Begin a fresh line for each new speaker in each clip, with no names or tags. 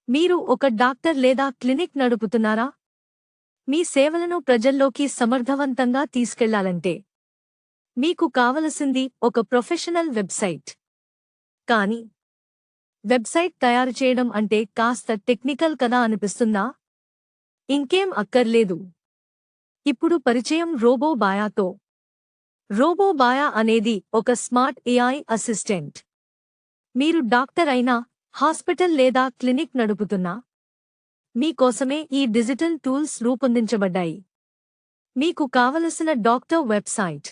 మీరు ఒక డాక్టర్ లేదా క్లినిక్ నడుపుతున్నారా? మీ సేవలను ప్రజల్లోకి సమర్థవంతంగా తీసుకెళ్లాలంటే మీకు కావలసింది ఒక ప్రొఫెషనల్ వెబ్సైట్. కానీ వెబ్సైట్ తయారు చేయడం అంటే కాస్త టెక్నికల్ కదా అనిపిస్తుందా? ఇంకేం అక్కర్లేదు. ఇప్పుడు పరిచయం రోబోబాయాతో. రోబోబాయా అనేది ఒక స్మార్ట్ ఏఐ అసిస్టెంట్. మీరు డాక్టర్ అయినా, హాస్పిటల్ లేదా క్లినిక్ నడుపుతున్నా, మీకోసమే ఈ డిజిటల్ టూల్స్ రూపొందించబడ్డాయి. మీకు కావలసిన డాక్టర్ వెబ్సైట్,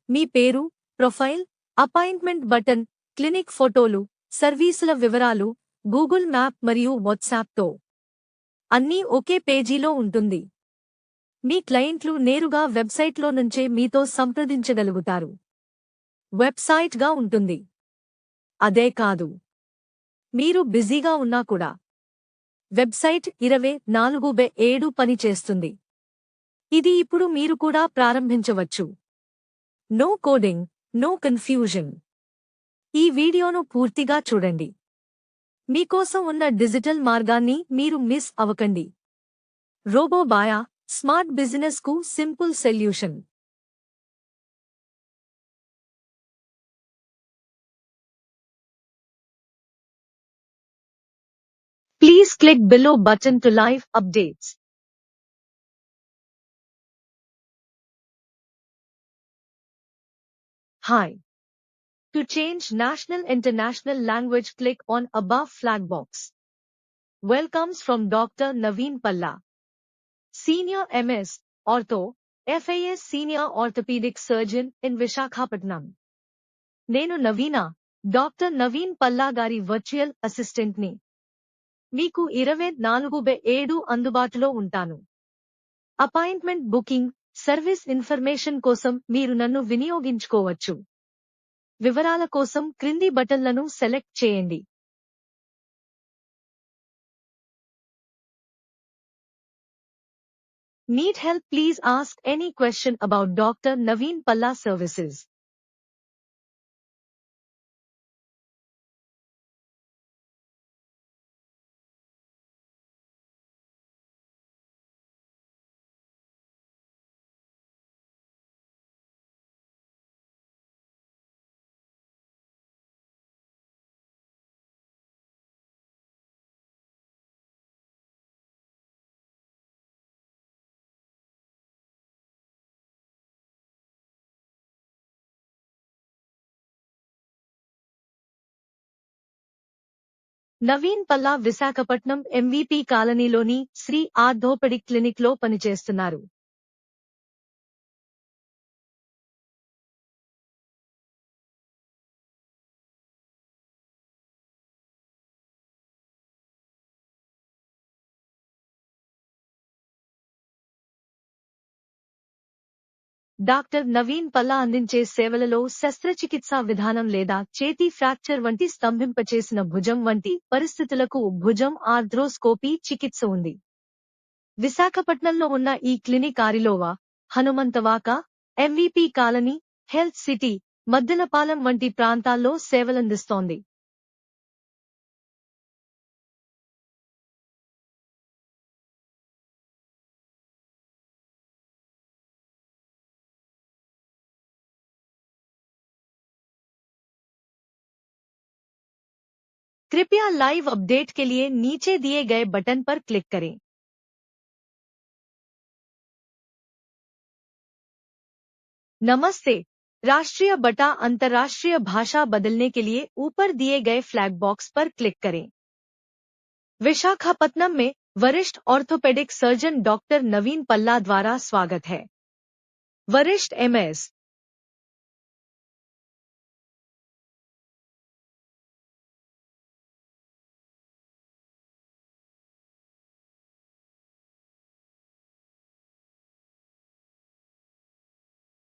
మీ పేరు, ప్రొఫైల్, అపాయింట్మెంట్ బటన్, క్లినిక్ ఫోటోలు, సర్వీసుల వివరాలు, గూగుల్ మ్యాప్ మరియు వాట్సాప్తో అన్నీ ఒకే పేజీలో ఉంటుంది. మీ క్లయింట్లు నేరుగా వెబ్సైట్లో నుంచే మీతో సంప్రదించగలుగుతారు. వెబ్సైట్గా ఉంటుంది. అదే కాదు, మీరు బిజీగా ఉన్నా కూడా వెబ్సైట్ 24/7 పని చేస్తుంది. ఇది ఇప్పుడు మీరు కూడా ప్రారంభించవచ్చు. No coding, no confusion. ఈ వీడియోను పూర్తిగా చూడండి. మీకోసం ఉన్న డిజిటల్ మార్గాన్ని మీరు మిస్ అవ్వకండి. రోబోబాయా స్మార్ట్ బిజినెస్కు simple solution. Please click below button to live updates. Hi. To change national international language, click on above flag box. Welcomes from Dr. Naveen Palla, Senior MS, Ortho, FAS Senior Orthopedic Surgeon in Visakhapatnam. నేను నవీన, doctor Naveen Palla గారి virtual అసిస్టెంట్ని. మీకు 24/7 అందుబాటులో ఉంటాను. Appointment booking, service information కోసం మీరు నన్ను వినియోగించుకోవచ్చు. వివరాల కోసం క్రింది బటన్లను సెలెక్ట్ చేయండి. Need help? Please ask any question about Dr. Naveen Palla services. Naveen Palla Visakhapatnam MVP కాలనీలోని శ్రీ ఆర్థోపెడిక్ క్లినిక్లో పనిచేస్తున్నారు. డాక్టర్ నవీన్ పల్లా అందించే సేవలలో శస్త్రచికిత్సా విధానం లేదా చేతి ఫ్రాక్చర్ వంటి స్తంభింపచేసిన భుజం వంటి పరిస్థితులకు భుజం ఆర్థ్రోస్కోపీ చికిత్స ఉంది. విశాఖపట్నంలో ఉన్న ఈ clinic Arilova, Hanumanthavaka, MVP colony, health city, Maddilapalem వంటి ప్రాంతాల్లో సేవలందిస్తోంది. कृपया लाइव अपडेट के लिए नीचे दिए गए बटन पर क्लिक करें. नमस्ते. राष्ट्रीय बटा अंतर्राष्ट्रीय भाषा बदलने के लिए ऊपर दिए गए फ्लैग बॉक्स पर क्लिक करें. विशाखापत्तनम में वरिष्ठ ऑर्थोपेडिक सर्जन डॉक्टर नवीन पल्ला द्वारा स्वागत है. वरिष्ठ MS.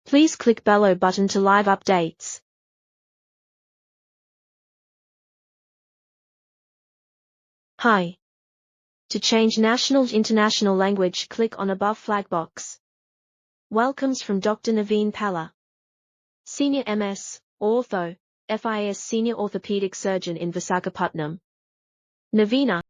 Please click below button to live updates. Hi. To change national to international language, click on above flag box. Welcomes from Dr. Naveen Palla, Senior MS, Ortho, FIS Senior Orthopedic Surgeon in Visakhapatnam. Navina.